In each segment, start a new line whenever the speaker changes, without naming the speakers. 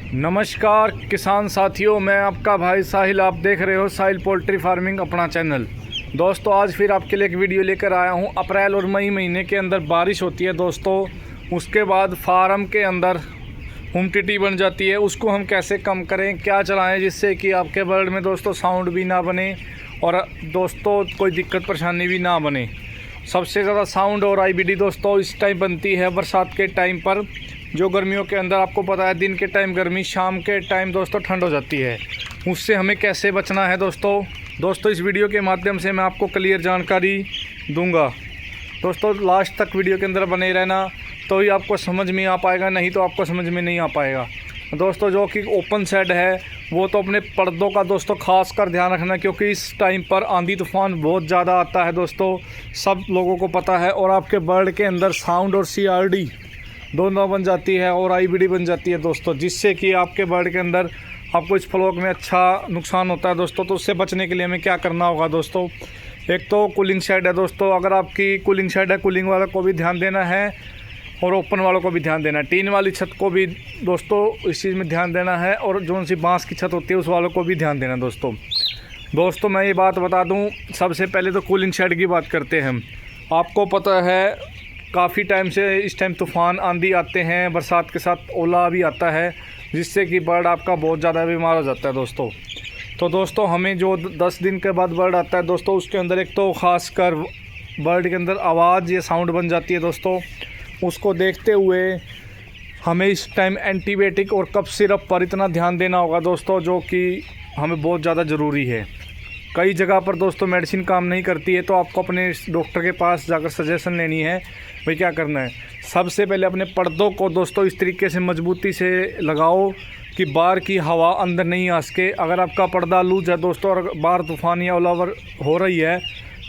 नमस्कार किसान साथियों, मैं आपका भाई साहिल। आप देख रहे हो साहिल पोल्ट्री फार्मिंग अपना चैनल। दोस्तों आज फिर आपके लिए एक वीडियो लेकर आया हूं। अप्रैल और मई महीने के अंदर बारिश होती है दोस्तों, उसके बाद फार्म के अंदर ह्यूमिडिटी बन जाती है। उसको हम कैसे कम करें, क्या चलाएं जिससे कि आपके बर्ड में दोस्तों साउंड भी ना बने और दोस्तों कोई दिक्कत परेशानी भी ना बने। सबसे ज़्यादा साउंड और आईबीडी दोस्तों इस टाइम बनती है बरसात के टाइम पर, जो गर्मियों के अंदर आपको पता है दिन के टाइम गर्मी, शाम के टाइम दोस्तों ठंड हो जाती है। उससे हमें कैसे बचना है दोस्तों इस वीडियो के माध्यम से मैं आपको क्लियर जानकारी दूंगा। दोस्तों लास्ट तक वीडियो के अंदर बने रहना, तो ही आपको समझ में आ पाएगा, नहीं तो आपको समझ में नहीं आ पाएगा। दोस्तों जो कि ओपन शेड है वो तो अपने पर्दों का दोस्तों खास कर ध्यान रखना, क्योंकि इस टाइम पर आंधी तूफान बहुत ज़्यादा आता है दोस्तों, सब लोगों को पता है। और आपके बर्ड के अंदर साउंड और सीआरडी दोनों बन जाती है और आईबीडी बन जाती है दोस्तों, जिससे कि आपके बर्ड के अंदर आपको इस फ्लॉक में अच्छा नुकसान होता है दोस्तों। तो उससे बचने के लिए हमें क्या करना होगा दोस्तों, एक तो कूलिंग शेड है दोस्तों। अगर आपकी कूलिंग शेड है, कूलिंग वालों को भी ध्यान देना है और ओपन वालों को भी ध्यान देना है। टीन वाली छत को भी दोस्तों इस चीज़ में ध्यान देना है, और जो सी बांस की छत होती है उस वालों को भी ध्यान देना दोस्तों मैं ये बात बता दूं, सबसे पहले तो कूलिंग शेड की बात करते हैं हम। आपको पता है काफ़ी टाइम से इस टाइम तूफ़ान आंधी आते हैं, बरसात के साथ ओला भी आता है, जिससे कि बर्ड आपका बहुत ज़्यादा बीमार हो जाता है दोस्तों। तो दोस्तों हमें जो 10 दिन के बाद बर्ड आता है दोस्तों, उसके अंदर एक तो ख़ास कर बर्ड के अंदर आवाज़ या साउंड बन जाती है दोस्तों। उसको देखते हुए हमें इस टाइम एंटीबायोटिक और कफ सिरप पर इतना ध्यान देना होगा दोस्तों, जो कि हमें बहुत ज़्यादा ज़रूरी है। कई जगह पर दोस्तों मेडिसिन काम नहीं करती है, तो आपको अपने डॉक्टर के पास जाकर सजेशन लेनी है भाई क्या करना है। सबसे पहले अपने पर्दों को दोस्तों इस तरीके से मजबूती से लगाओ कि बाहर की हवा अंदर नहीं आ सके। अगर आपका पर्दा लूज है दोस्तों और बाहर तूफ़ान या ओलावर हो रही है,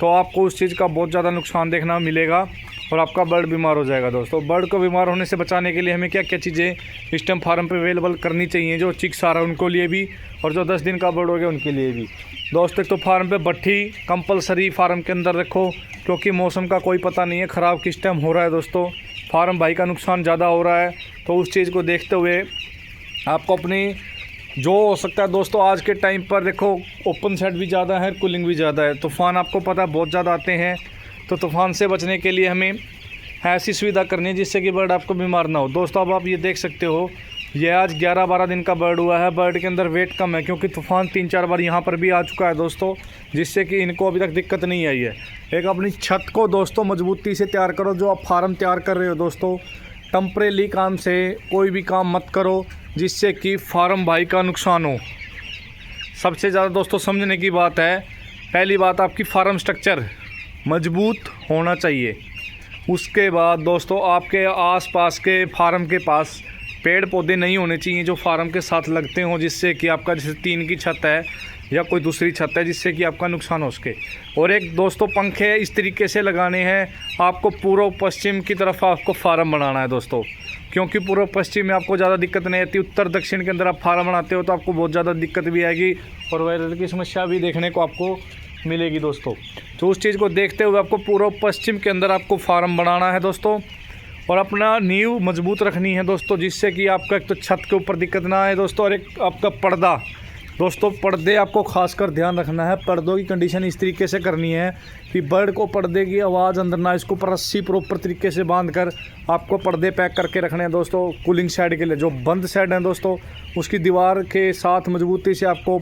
तो आपको उस चीज़ का बहुत ज़्यादा नुकसान देखना मिलेगा और आपका बर्ड बीमार हो जाएगा दोस्तों। बर्ड को बीमार होने से बचाने के लिए हमें क्या क्या चीज़ें इस टाइम फार्म पे अवेलेबल करनी चाहिए, जो चिक्स आ रहा है उनको लिए भी और जो 10 दिन का बर्ड हो गया उनके लिए भी दोस्तों। एक तो फार्म पे भट्ठी कंपलसरी फार्म के अंदर रखो, क्योंकि मौसम का कोई पता नहीं है ख़राब किस टाइम हो रहा है दोस्तों। फार्म भाई का नुकसान ज़्यादा हो रहा है, तो उस चीज़ को देखते हुए आपको अपनी जो हो सकता है दोस्तों। आज के टाइम पर देखो ओपन शेड भी ज़्यादा है, कूलिंग भी ज़्यादा है, तूफ़ान आपको पता है बहुत ज़्यादा आते हैं। तो तूफ़ान से बचने के लिए हमें ऐसी सुविधा करनी है जिससे कि बर्ड आपको बीमार ना हो दोस्तों। अब आप ये देख सकते हो, ये आज 11-12 दिन का बर्ड हुआ है। बर्ड के अंदर वेट कम है, क्योंकि तूफ़ान 3-4 बार यहाँ पर भी आ चुका है दोस्तों, जिससे कि इनको अभी तक दिक्कत नहीं आई है। एक अपनी छत को दोस्तों मजबूती से तैयार करो। जो आप फार्म तैयार कर रहे हो दोस्तों, टेम्परेरी काम से कोई भी काम मत करो जिससे कि फार्म भाई का नुकसान हो। सबसे ज़्यादा दोस्तों समझने की बात है, पहली बात आपकी फार्म स्ट्रक्चर मजबूत होना चाहिए। उसके बाद दोस्तों आपके आसपास के फार्म के पास पेड़ पौधे नहीं होने चाहिए जो फार्म के साथ लगते हों, जिससे कि आपका जैसे टीन की छत है या कोई दूसरी छत है, जिससे कि आपका नुकसान हो सके। और एक दोस्तों पंखे इस तरीके से लगाने हैं, आपको पूर्व पश्चिम की तरफ आपको फार्म बनाना है दोस्तों, क्योंकि पूर्व पश्चिम में आपको ज़्यादा दिक्कत नहीं आती। उत्तर दक्षिण के अंदर आप फार्म बनाते हो तो आपको बहुत ज़्यादा दिक्कत भी आएगी और वायरल की समस्या भी देखने को आपको मिलेगी दोस्तों। तो उस चीज़ को देखते हुए आपको पूर्व पश्चिम के अंदर आपको फार्म बनाना है दोस्तों, और अपना नींव मजबूत रखनी है दोस्तों, जिससे कि आपका एक तो छत के ऊपर दिक्कत ना आए दोस्तों। और एक आपका पर्दा दोस्तों, पर्दे आपको खासकर ध्यान रखना है। पर्दों की कंडीशन इस तरीके से करनी है कि बर्ड को पर्दे की आवाज़ अंदर ना, इसको पर रस्सी प्रॉपर तरीके से बांध कर आपको पर्दे पैक करके रखने हैं दोस्तों। कूलिंग शेड के लिए जो बंद शेड है दोस्तों, उसकी दीवार के साथ मजबूती से आपको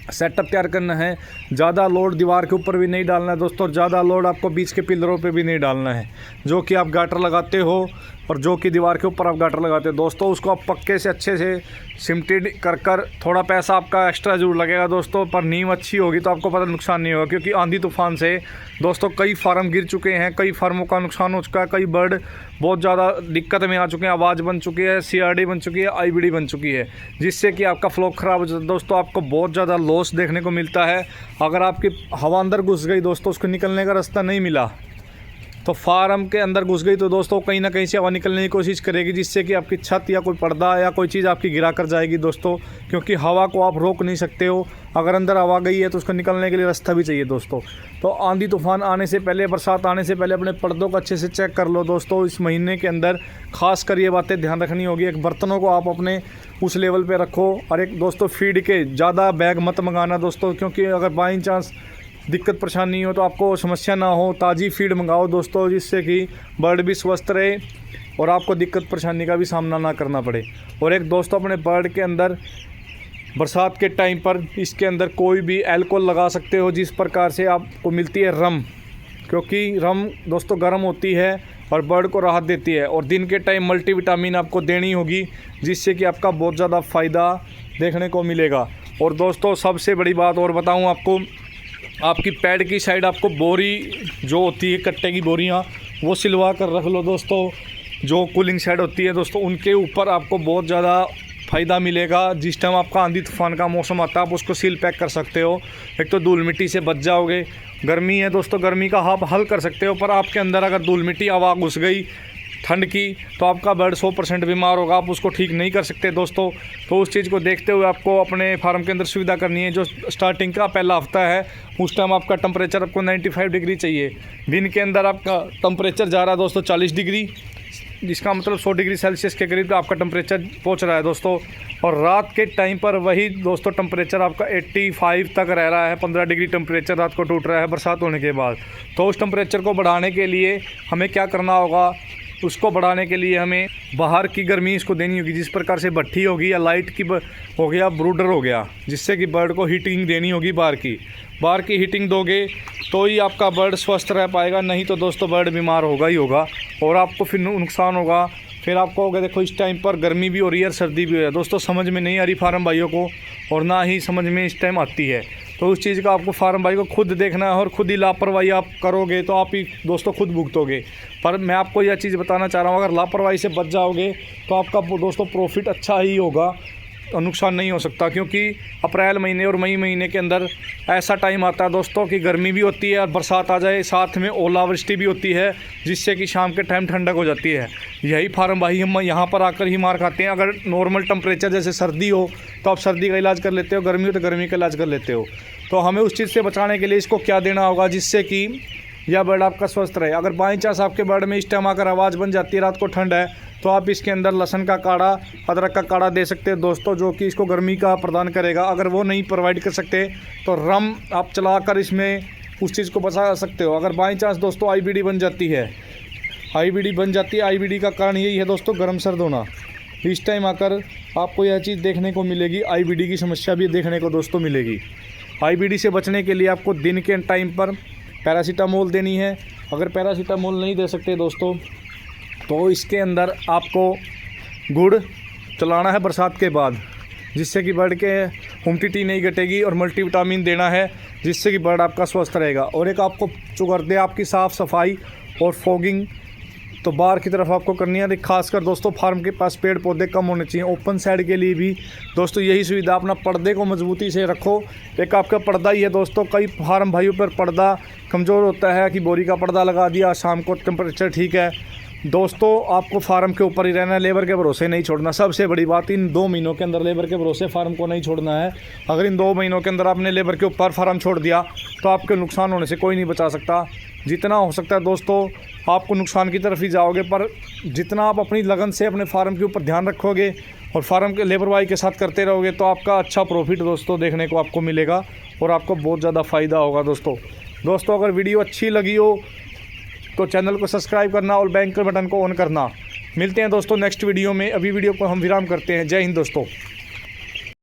सेटअप तैयार करना है। ज़्यादा लोड दीवार के ऊपर भी नहीं डालना है दोस्तों, और ज़्यादा लोड आपको बीच के पिलरों पे भी नहीं डालना है। जो कि आप गाटर लगाते हो और जो कि दीवार के ऊपर आप गाटर लगाते हो दोस्तों, उसको आप पक्के से अच्छे से सिमटेड कर थोड़ा पैसा आपका एक्स्ट्रा जरूर लगेगा दोस्तों, पर नींव अच्छी होगी तो आपको पता नुकसान नहीं होगा। क्योंकि आंधी तूफान से दोस्तों कई फार्म गिर चुके हैं, कई फार्मों का नुकसान हो चुका है, कई बर्ड बहुत ज़्यादा दिक्कत में आ चुके हैं, आवाज़ बन चुकी है, सीआरडी बन चुकी है, आईबीडी बन चुकी है, जिससे कि आपका फ्लॉक ख़राब हो जाता है दोस्तों। आपको बहुत ज़्यादा लॉस देखने को मिलता है। अगर आपकी हवा अंदर घुस गई दोस्तों, उसको निकलने का रास्ता नहीं मिला, तो फार्म के अंदर घुस गई तो दोस्तों कहीं ना कहीं से हवा निकलने की कोशिश करेगी, जिससे कि आपकी छत या कोई पर्दा या कोई चीज़ आपकी गिरा कर जाएगी दोस्तों। क्योंकि हवा को आप रोक नहीं सकते हो, अगर अंदर हवा गई है तो उसको निकलने के लिए रास्ता भी चाहिए दोस्तों। तो आंधी तूफान आने से पहले, बरसात आने से पहले अपने पर्दों को अच्छे से चेक कर लो दोस्तों। इस महीने के अंदर खास कर ये बातें ध्यान रखनी होगी। एक बर्तनों को आप अपने उस लेवल पे रखो। और एक दोस्तों फीड के ज़्यादा बैग मत मंगाना दोस्तों, क्योंकि अगर बाई चांस दिक्कत परेशानी हो तो आपको समस्या ना हो, ताज़ी फीड मंगाओ दोस्तों, जिससे कि बर्ड भी स्वस्थ रहे और आपको दिक्कत परेशानी का भी सामना ना करना पड़े। और एक दोस्तों अपने बर्ड के अंदर बरसात के टाइम पर इसके अंदर कोई भी अल्कोहल लगा सकते हो, जिस प्रकार से आपको मिलती है रम, क्योंकि रम दोस्तों गर्म होती है और बर्ड को राहत देती है। और दिन के टाइम मल्टीविटामिन आपको देनी होगी, जिससे कि आपका बहुत ज़्यादा फ़ायदा देखने को मिलेगा। और दोस्तों सबसे बड़ी बात और बताऊं आपको, आपकी पैड की साइड आपको बोरी जो होती है, कट्टे की बोरियां, वो सिलवा कर रख लो दोस्तों। जो कूलिंग साइड होती है दोस्तों, उनके ऊपर आपको बहुत ज़्यादा फ़ायदा मिलेगा। जिस टाइम आपका आंधी तूफान का मौसम आता है, आप उसको सील पैक कर सकते हो। एक तो धूल मिट्टी से बच जाओगे, गर्मी है दोस्तों, गर्मी का आप हल कर सकते हो। पर आपके अंदर अगर धूल मिट्टी हवा घुस गई ठंड की, तो आपका बर्ड 100% बीमार होगा, आप उसको ठीक नहीं कर सकते दोस्तों। तो उस चीज़ को देखते हुए आपको अपने फार्म के अंदर सुविधा करनी है। जो स्टार्टिंग का पहला हफ्ता है, उस टाइम आपका टेम्परेचर आपको 95 डिग्री चाहिए। दिन के अंदर आपका टेम्परेचर जा रहा है दोस्तों 40 डिग्री, जिसका मतलब 100 डिग्री सेल्सियस के करीब आपका टेम्परेचर पहुंच रहा है दोस्तों। और रात के टाइम पर वही दोस्तों टेम्परेचर आपका 85 तक रह रहा है, 15 डिग्री टेम्परेचर रात को टूट रहा है बरसात होने के बाद। तो उस टेम्परेचर को बढ़ाने के लिए हमें क्या करना होगा, उसको बढ़ाने के लिए हमें बाहर की गर्मी इसको देनी होगी, जिस प्रकार से भट्ठी होगी या लाइट की हो गया, ब्रूडर हो गया, जिससे कि बर्ड को हीटिंग देनी होगी। बाहर की हीटिंग दोगे तो ही आपका बर्ड स्वस्थ रह पाएगा, नहीं तो दोस्तों बर्ड बीमार होगा ही होगा और आपको फिर नुकसान होगा। फिर आपको होगा देखो इस टाइम पर गर्मी भी हो रही है और सर्दी भी हो रही है दोस्तों, समझ में नहीं आ रही फार्म भाइयों को, और ना ही समझ में इस टाइम आती है। तो उस चीज़ का आपको फार्म भाई को खुद देखना है, और खुद ही लापरवाही आप करोगे तो आप ही दोस्तों खुद भुगतोगे। पर मैं आपको यह चीज़ बताना चाह रहा हूँ, अगर लापरवाही से बच जाओगे तो आपका दोस्तों प्रॉफिट अच्छा ही होगा, नुकसान नहीं हो सकता। क्योंकि अप्रैल महीने और मई महीने के अंदर ऐसा टाइम आता है दोस्तों कि गर्मी भी होती है और बरसात आ जाए, साथ में ओलावृष्टि भी होती है, जिससे कि शाम के टाइम ठंडक हो जाती है। यही फार्म भाई हम यहाँ पर आकर ही मार खाते हैं। अगर नॉर्मल टेम्परेचर जैसे सर्दी हो तो आप सर्दी का इलाज कर लेते हो, गर्मी हो तो गर्मी का इलाज कर लेते हो। तो हमें उस चीज़ से बचाने के लिए इसको क्या देना होगा, जिससे कि यह बर्ड आपका स्वस्थ रहे। अगर बाई चांस आपके बर्ड में इस टाइम आकर आवाज़ बन जाती है, रात को ठंड है, तो आप इसके अंदर लहसुन का काढ़ा, अदरक का काढ़ा दे सकते हैं दोस्तों, जो कि इसको गर्मी का प्रदान करेगा। अगर वो नहीं प्रोवाइड कर सकते तो रम आप चलाकर इसमें उस चीज़ को बचा सकते हो। अगर बाई चांस दोस्तों आईबीडी बन जाती है, आईबीडी का कारण यही है दोस्तों, गर्म सर्द होना। इस टाइम आकर आपको यह चीज़ देखने को मिलेगी, आईबीडी की समस्या भी देखने को दोस्तों मिलेगी। आईबीडी से बचने के लिए आपको दिन के टाइम पर पैरासीटामोल देनी है। अगर पैरासीटामोल नहीं दे सकते दोस्तों, तो इसके अंदर आपको गुड़ चलाना है बरसात के बाद, जिससे कि बर्ड के ह्यूमिडिटी नहीं घटेगी, और मल्टीविटामिन देना है, जिससे कि बर्ड आपका स्वस्थ रहेगा। और एक आपको चुगर्दे आपकी साफ़ सफाई और फॉगिंग तो बाहर की तरफ आपको करनी है। खासकर दोस्तों फार्म के पास पेड़ पौधे कम होने चाहिए। ओपन साइड के लिए भी दोस्तों यही सुविधा, अपना पर्दे को मजबूती से रखो। एक आपका पर्दा ही है दोस्तों, कई फार्म भाइयों पर पर्दा कमज़ोर होता है कि बोरी का पर्दा लगा दिया, शाम को टेम्परेचर ठीक है। दोस्तों आपको फार्म के ऊपर ही रहना है, लेबर के भरोसे नहीं छोड़ना। सबसे बड़ी बात, इन 2 महीनों के अंदर लेबर के भरोसे फार्म को नहीं छोड़ना है। अगर इन 2 महीनों के अंदर आपने लेबर के ऊपर फार्म छोड़ दिया तो आपके नुकसान होने से कोई नहीं बचा सकता। जितना हो सकता है दोस्तों आपको नुकसान की तरफ ही जाओगे, पर जितना आप अपनी लगन से अपने फार्म के ऊपर ध्यान रखोगे और फार्म के लेबरवाई के साथ करते रहोगे, तो आपका अच्छा प्रॉफिट दोस्तों देखने को आपको मिलेगा और आपको बहुत ज़्यादा फ़ायदा होगा दोस्तों। अगर वीडियो अच्छी लगी हो तो चैनल को सब्सक्राइब करना और बेल के बटन को ऑन करना। मिलते हैं दोस्तों नेक्स्ट वीडियो में। अभी वीडियो को हम विराम करते हैं। जय हिंद दोस्तों।